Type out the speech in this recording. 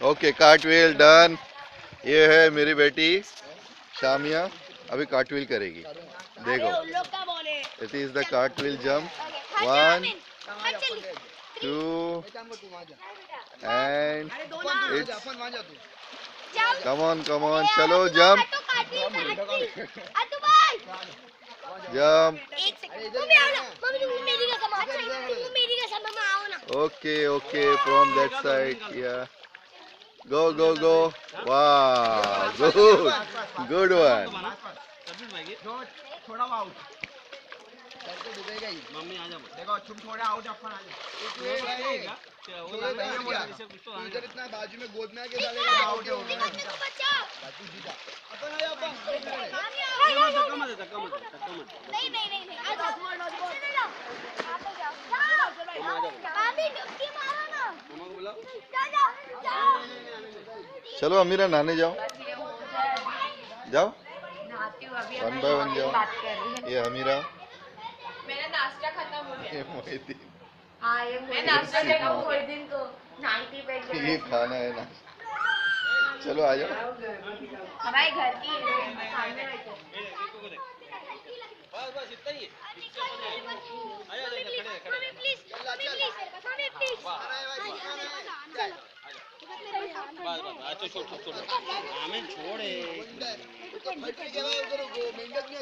Okay cartwheel done. ये है मेरी बेटी शामिया, अभी कार्टव्हील करेगी। देखो, it is the cartwheel jump. 1 2 and it's come on चलो jump jump. Okay okay from that side या गो वाह गुड वन। थोड़ा आउट तो डूबेगा ही। मम्मी आ जा। देखो तुम थोड़ा आउट अपन आ जा। इधर इतना बाजू में गोद में आके डालेगा आउट है। बाकी सीधा अपन आ जा अपन। धक्का मत नहीं आ जाओ। आप हो जाओ। मामी डुबकी मारो ना। मम्मा को बुलाओ। चलो अमीरा नहाने जाओ जाओ, नहाती हूँ अभी। 1 by 1 जाओ। बात कर रही है। ये अमीरा, मेरा नाश्ता खत्म हो गया। ये मोहिदीन, हाँ ये मैं नाश्ता देगा कोई दिन को नाइटी पहन के। ये खाना है ना। चलो आ जाओ। हमारे घर की सामने बैठे। बस इतना ही है। छोड़